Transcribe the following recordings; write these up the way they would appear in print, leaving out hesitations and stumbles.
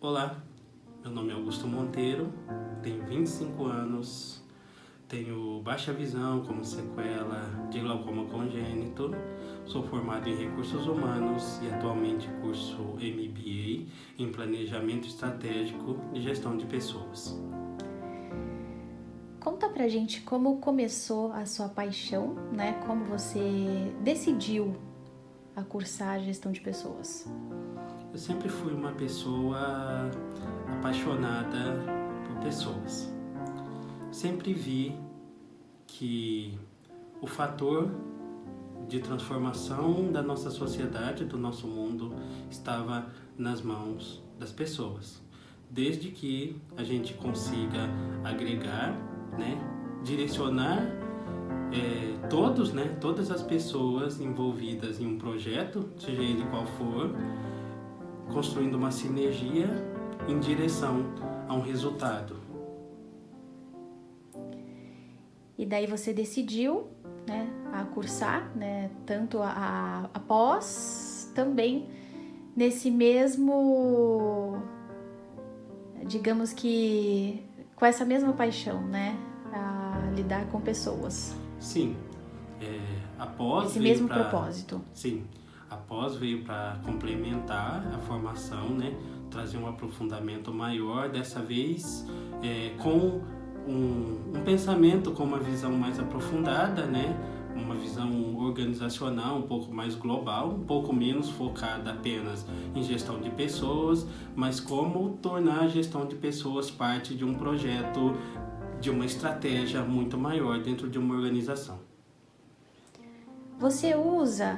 Olá, meu nome é Augusto Monteiro, tenho 25 anos, tenho baixa visão como sequela de glaucoma congênito, sou formado em Recursos Humanos e atualmente curso MBA em Planejamento Estratégico e Gestão de Pessoas. Conta pra gente como começou a sua paixão, né? Como você decidiu a cursar gestão de pessoas. Eu sempre fui uma pessoa apaixonada por pessoas. Sempre vi que o fator de transformação da nossa sociedade, do nosso mundo, estava nas mãos das pessoas. Desde que a gente consiga agregar, direcionar todas as pessoas envolvidas em um projeto, seja ele qual for, construindo uma sinergia em direção a um resultado. E daí você decidiu, a cursar, tanto a pós, também nesse mesmo, digamos que com essa mesma paixão, a lidar com pessoas. Sim, após esse mesmo propósito. Sim, após veio para complementar a formação, trazer um aprofundamento maior, dessa vez com um pensamento, com uma visão mais aprofundada, uma visão organizacional um pouco mais global, um pouco menos focada apenas em gestão de pessoas, mas como tornar a gestão de pessoas parte de um projeto, de uma estratégia muito maior dentro de uma organização. Você usa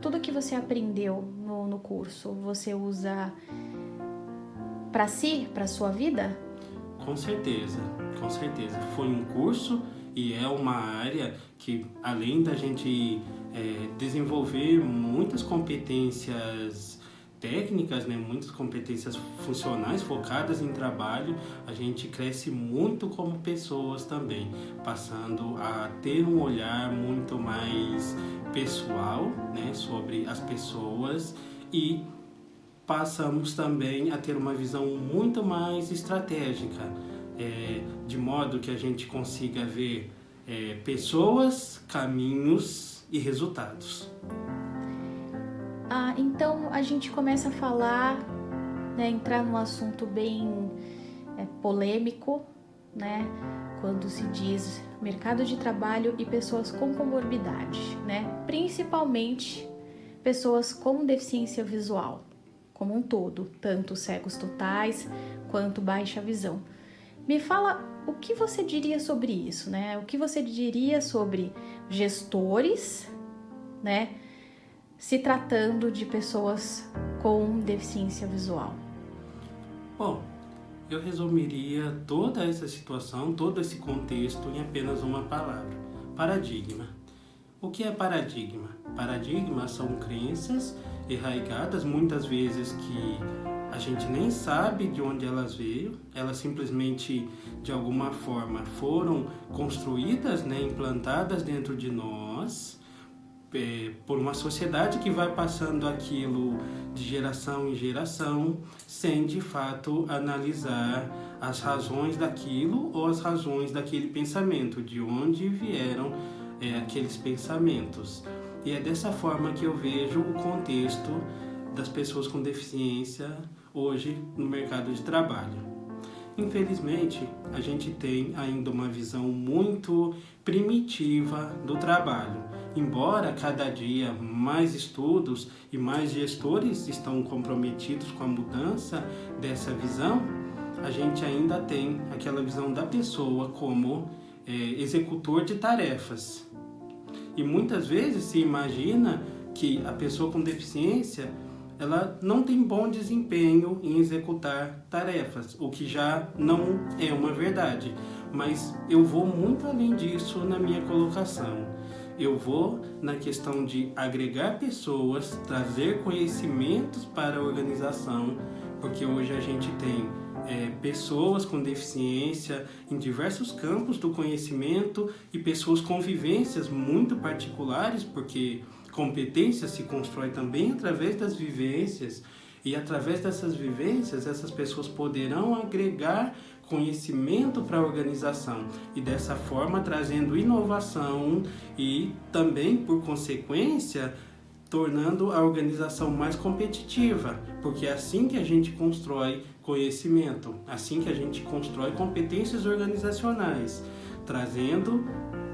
tudo que você aprendeu no curso, você usa para si, para sua vida? Com certeza. Foi um curso e é uma área que, além da gente desenvolver muitas competências técnicas, muitas competências funcionais focadas em trabalho, a gente cresce muito como pessoas também, passando a ter um olhar muito mais pessoal, sobre as pessoas, e passamos também a ter uma visão muito mais estratégica, de modo que a gente consiga ver pessoas, caminhos e resultados. Então a gente começa a falar, entrar num assunto bem polêmico, quando se diz mercado de trabalho e pessoas com comorbidade, principalmente pessoas com deficiência visual, como um todo, tanto cegos totais quanto baixa visão. Me fala o que você diria sobre isso, O que você diria sobre gestores, se tratando de pessoas com deficiência visual? Bom, eu resumiria toda essa situação, todo esse contexto em apenas uma palavra: paradigma. O que é paradigma? Paradigmas são crenças arraigadas, muitas vezes que a gente nem sabe de onde elas veio, elas simplesmente de alguma forma foram construídas, implantadas dentro de nós, por uma sociedade que vai passando aquilo de geração em geração, sem de fato analisar as razões daquilo ou as razões daquele pensamento, de onde vieram aqueles pensamentos. E é dessa forma que eu vejo o contexto das pessoas com deficiência hoje no mercado de trabalho. Infelizmente, a gente tem ainda uma visão muito primitiva do trabalho. Embora cada dia mais estudos e mais gestores estão comprometidos com a mudança dessa visão, a gente ainda tem aquela visão da pessoa como executor de tarefas. E muitas vezes se imagina que a pessoa com deficiência ela não tem bom desempenho em executar tarefas, o que já não é uma verdade. Mas eu vou muito além disso na minha colocação. Eu vou na questão de agregar pessoas, trazer conhecimentos para a organização, porque hoje a gente tem pessoas com deficiência em diversos campos do conhecimento e pessoas com vivências muito particulares, porque competência se constrói também através das vivências. E através dessas vivências, essas pessoas poderão agregar conhecimento para a organização e dessa forma trazendo inovação e também, por consequência, tornando a organização mais competitiva, porque é assim que a gente constrói conhecimento, assim que a gente constrói competências organizacionais, trazendo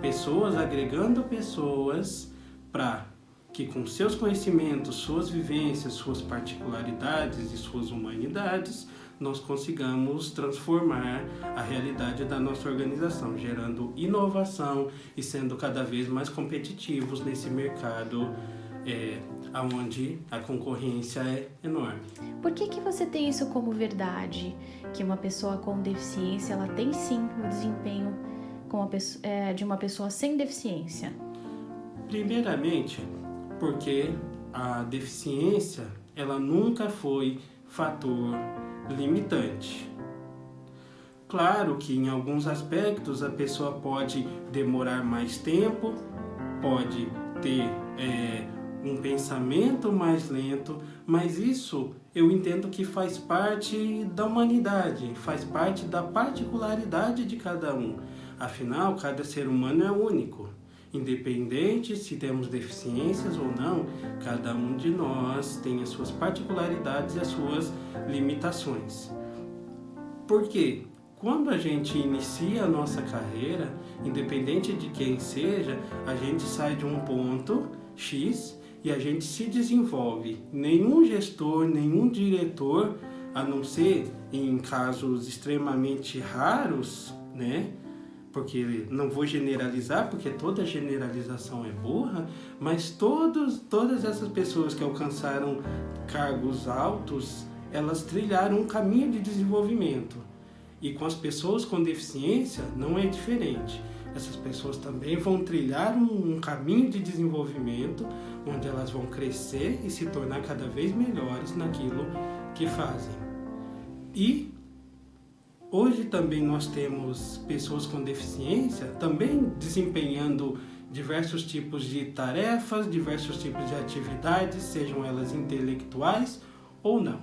pessoas, agregando pessoas para que com seus conhecimentos, suas vivências, suas particularidades e suas humanidades, nós consigamos transformar a realidade da nossa organização, gerando inovação e sendo cada vez mais competitivos nesse mercado onde a concorrência é enorme. Por que você tem isso como verdade? Que uma pessoa com deficiência, ela tem sim o desempenho de uma pessoa sem deficiência? Primeiramente, porque a deficiência, ela nunca foi fator limitante. Claro que em alguns aspectos a pessoa pode demorar mais tempo, pode ter um pensamento mais lento, mas isso eu entendo que faz parte da humanidade, faz parte da particularidade de cada um. Afinal, cada ser humano é único. Independente se temos deficiências ou não, cada um de nós tem as suas particularidades e as suas limitações. Por quê? Quando a gente inicia a nossa carreira, independente de quem seja, a gente sai de um ponto X e a gente se desenvolve. Nenhum gestor, nenhum diretor, a não ser em casos extremamente raros, né? Porque não vou generalizar, porque toda generalização é burra, mas todas essas pessoas que alcançaram cargos altos, elas trilharam um caminho de desenvolvimento. E com as pessoas com deficiência não é diferente. Essas pessoas também vão trilhar um caminho de desenvolvimento, onde elas vão crescer e se tornar cada vez melhores naquilo que fazem. E hoje também nós temos pessoas com deficiência também desempenhando diversos tipos de tarefas, diversos tipos de atividades, sejam elas intelectuais ou não.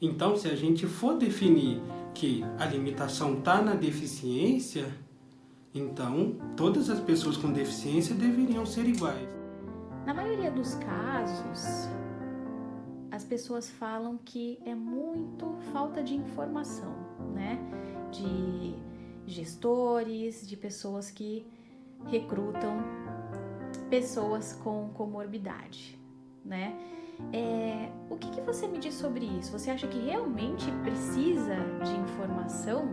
Então, se a gente for definir que a limitação está na deficiência, então todas as pessoas com deficiência deveriam ser iguais. Na maioria dos casos, as pessoas falam que é muito falta de informação, né? De gestores, de pessoas que recrutam pessoas com comorbidade, né? O que você me diz sobre isso? Você acha que realmente precisa de informação?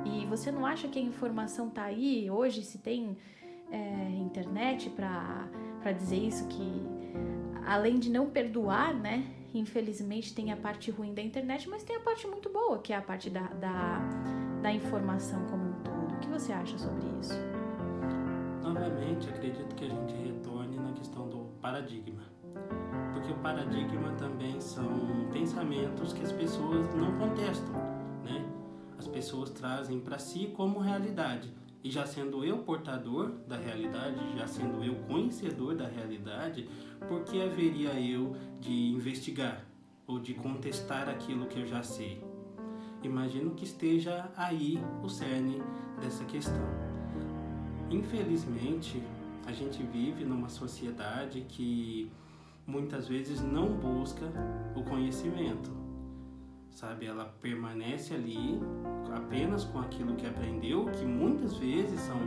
E você não acha que a informação está aí hoje, se tem internet para dizer isso, que além de não perdoar, né? Infelizmente tem a parte ruim da internet, mas tem a parte muito boa, que é a parte da informação como um todo. O que você acha sobre isso? Novamente, acredito que a gente retorne na questão do paradigma. Porque o paradigma também são pensamentos que as pessoas não contestam, né? As pessoas trazem para si como realidade. E já sendo eu portador da realidade, já sendo eu conhecedor da realidade, por que haveria eu de investigar ou de contestar aquilo que eu já sei? Imagino que esteja aí o cerne dessa questão. Infelizmente, a gente vive numa sociedade que muitas vezes não busca o conhecimento, sabe? Ela permanece ali apenas com aquilo que aprendeu, que muitas vezes são,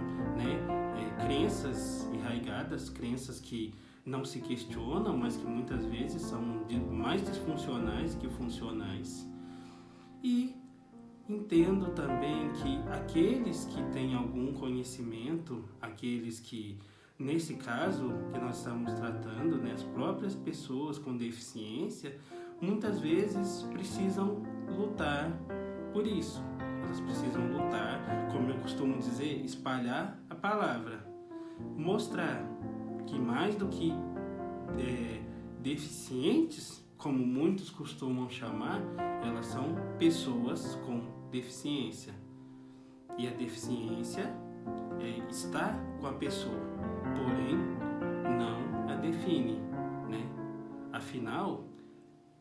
crenças enraigadas, crenças que não se questionam, mas que muitas vezes são mais disfuncionais que funcionais. E entendo também que aqueles que têm algum conhecimento, aqueles que, nesse caso que nós estamos tratando, as próprias pessoas com deficiência, muitas vezes precisam lutar por isso. Elas precisam lutar, como eu costumo dizer, espalhar a palavra. Mostrar que mais do que deficientes, como muitos costumam chamar, elas são pessoas com deficiência. E a deficiência está com a pessoa, porém não a define, né? Afinal,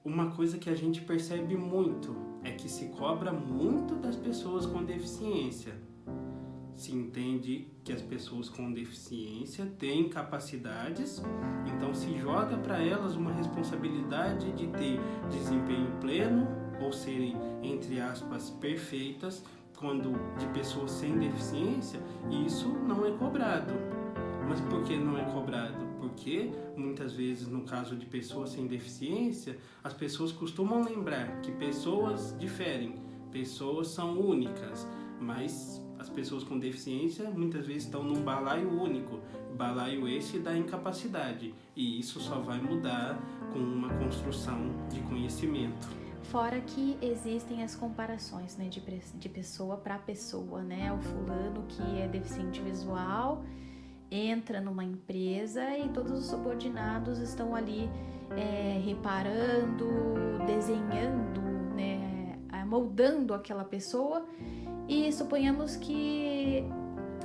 uma coisa que a gente percebe muito é que se cobra muito das pessoas com deficiência. Se entende que as pessoas com deficiência têm capacidades, então se joga para elas uma responsabilidade de ter desempenho pleno ou serem, entre aspas, perfeitas, quando de pessoas sem deficiência, isso não é cobrado. Mas por que não é cobrado? Porque muitas vezes, no caso de pessoas sem deficiência, as pessoas costumam lembrar que pessoas diferem, pessoas são únicas, mas as pessoas com deficiência muitas vezes estão num balaio único, balaio esse da incapacidade, e isso só vai mudar com uma construção de conhecimento. Fora que existem as comparações, né, de pessoa para pessoa, né? O fulano que é deficiente visual entra numa empresa e todos os subordinados estão ali reparando, desenhando, né, moldando aquela pessoa, e suponhamos que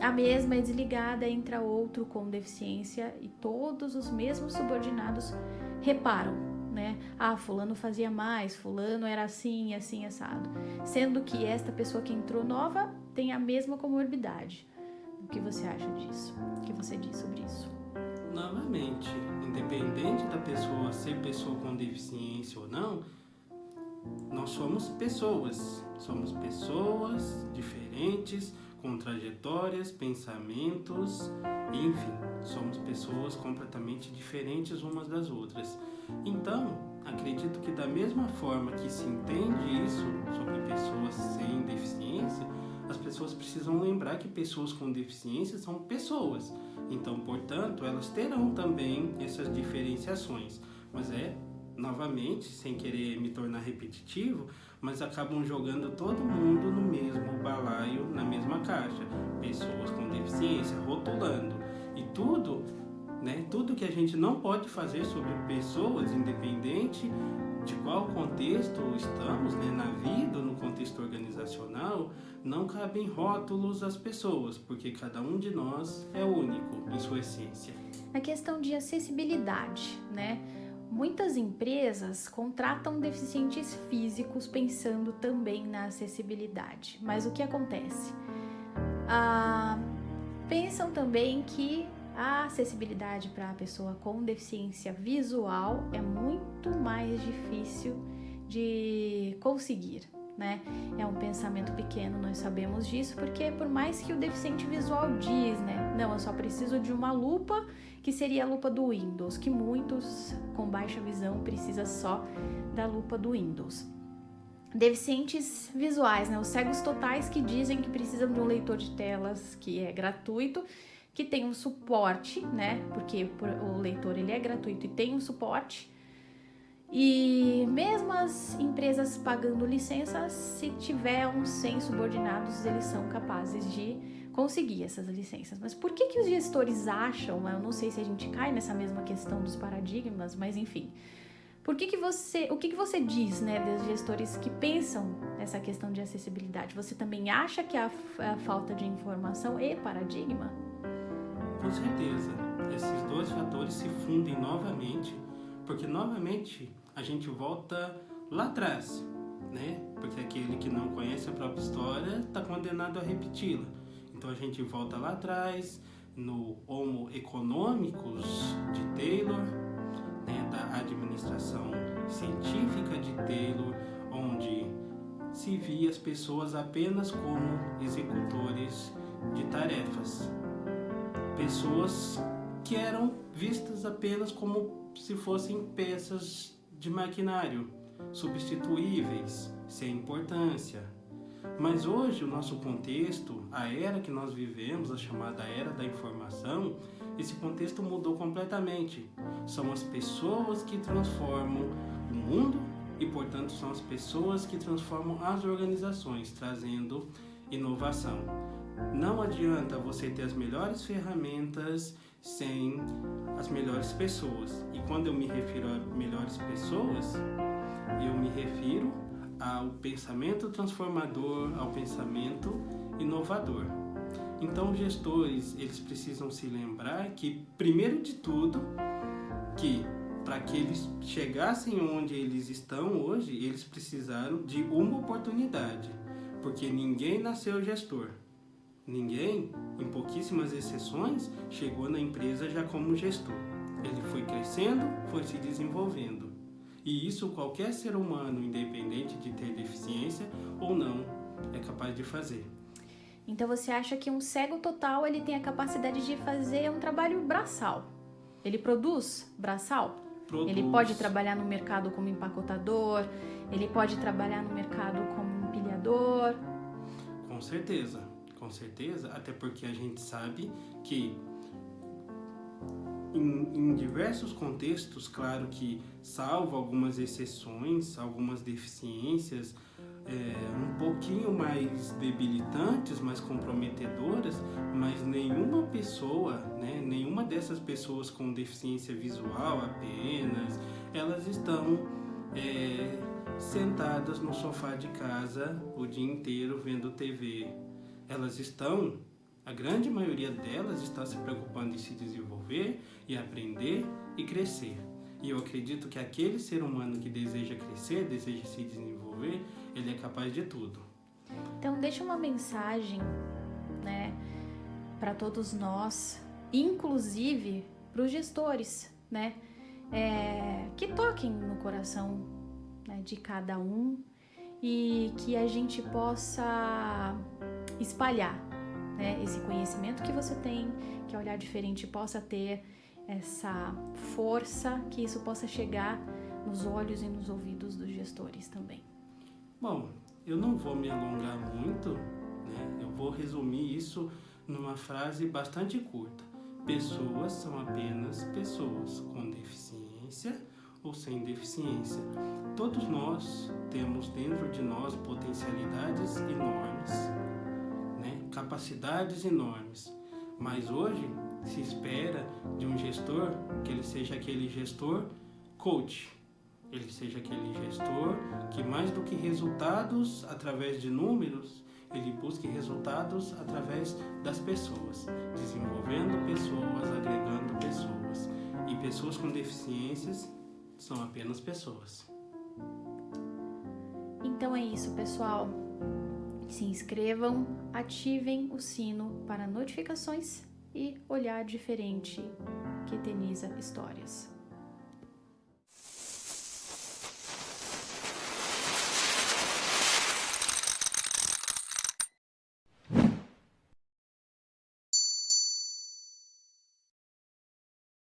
a mesma é desligada, entra outro com deficiência e todos os mesmos subordinados reparam, né? Ah, fulano fazia mais, fulano era assim, assim, assado. Sendo que esta pessoa que entrou nova tem a mesma comorbidade. O que você acha disso? O que você diz sobre isso? Novamente, independente da pessoa ser pessoa com deficiência ou não, nós somos pessoas diferentes, com trajetórias, pensamentos, enfim, somos pessoas completamente diferentes umas das outras. Então, acredito que da mesma forma que se entende isso sobre pessoas sem deficiência, as pessoas precisam lembrar que pessoas com deficiência são pessoas. Então, portanto, elas terão também essas diferenciações. Mas novamente, sem querer me tornar repetitivo, mas acabam jogando todo mundo no mesmo balaio, na mesma caixa. Pessoas com deficiência, rotulando. E tudo que a gente não pode fazer sobre pessoas, independente de qual contexto estamos, né, na vida, no contexto organizacional, não cabem rótulos às pessoas, porque cada um de nós é único em sua essência. Na questão de acessibilidade, né? Muitas empresas contratam deficientes físicos pensando também na acessibilidade. Mas o que acontece? Pensam também que a acessibilidade para a pessoa com deficiência visual é muito mais difícil de conseguir, né? É um pensamento pequeno, nós sabemos disso, porque por mais que o deficiente visual diz, né? Não, eu só preciso de uma lupa, que seria a lupa do Windows, que muitos com baixa visão precisam só da lupa do Windows. Deficientes visuais, né? Os cegos totais que dizem que precisam de um leitor de telas que é gratuito, que tem um suporte, né? Porque o leitor ele é gratuito e tem um suporte. E mesmo as empresas pagando licenças, se tiver uns 100 subordinados, eles são capazes de conseguir essas licenças. Mas por que os gestores acham, eu não sei se a gente cai nessa mesma questão dos paradigmas, mas enfim, o que você diz, né, dos gestores que pensam nessa questão de acessibilidade? Você também acha que a falta de informação é paradigma? Com certeza, esses dois fatores se fundem novamente, porque novamente a gente volta lá atrás, né? Porque aquele que não conhece a própria história está condenado a repeti-la. Então a gente volta lá atrás, no Homo economicus de Taylor, né? Da administração científica de Taylor, onde se via as pessoas apenas como executores de tarefas. Pessoas que eram vistas apenas como se fossem peças de maquinário, substituíveis, sem importância. Mas hoje o nosso contexto, a era que nós vivemos, a chamada era da informação, esse contexto mudou completamente. São as pessoas que transformam o mundo e, portanto, são as pessoas que transformam as organizações, trazendo inovação. Não adianta você ter as melhores ferramentas sem as melhores pessoas. E quando eu me refiro a melhores pessoas, eu me refiro ao pensamento transformador, ao pensamento inovador. Então, os gestores, eles precisam se lembrar que, primeiro de tudo, que para que eles chegassem onde eles estão hoje, eles precisaram de uma oportunidade, porque ninguém nasceu gestor. Ninguém, em pouquíssimas exceções, chegou na empresa já como gestor. Ele foi crescendo, foi se desenvolvendo. E isso qualquer ser humano, independente de ter deficiência ou não, é capaz de fazer. Então você acha que um cego total ele tem a capacidade de fazer um trabalho braçal? Ele produz braçal? Produz. Ele pode trabalhar no mercado como empacotador? Ele pode trabalhar no mercado como empilhador? Com certeza, até porque a gente sabe que em diversos contextos, claro que salvo algumas exceções, algumas deficiências um pouquinho mais debilitantes, mais comprometedoras, mas nenhuma pessoa, nenhuma dessas pessoas com deficiência visual apenas, elas estão sentadas no sofá de casa o dia inteiro vendo TV. Elas estão, a grande maioria delas está se preocupando em se desenvolver e aprender e crescer. E eu acredito que aquele ser humano que deseja crescer, deseja se desenvolver, ele é capaz de tudo. Então deixa uma mensagem, para todos nós, inclusive para os gestores, que toquem no coração, de cada um e que a gente possa espalhar, esse conhecimento que você tem, que a Olhar Diferente possa ter essa força, que isso possa chegar nos olhos e nos ouvidos dos gestores também. Bom, eu não vou me alongar muito, eu vou resumir isso numa frase bastante curta. Pessoas são apenas pessoas com deficiência ou sem deficiência. Todos nós temos dentro de nós potencialidades enormes, capacidades enormes, mas hoje se espera de um gestor que ele seja aquele gestor coach, ele seja aquele gestor que mais do que resultados através de números, ele busque resultados através das pessoas, desenvolvendo pessoas, agregando pessoas. E pessoas com deficiências são apenas pessoas. Então é isso, pessoal. Se inscrevam, ativem o sino para notificações e Olhar Diferente, que eterniza histórias.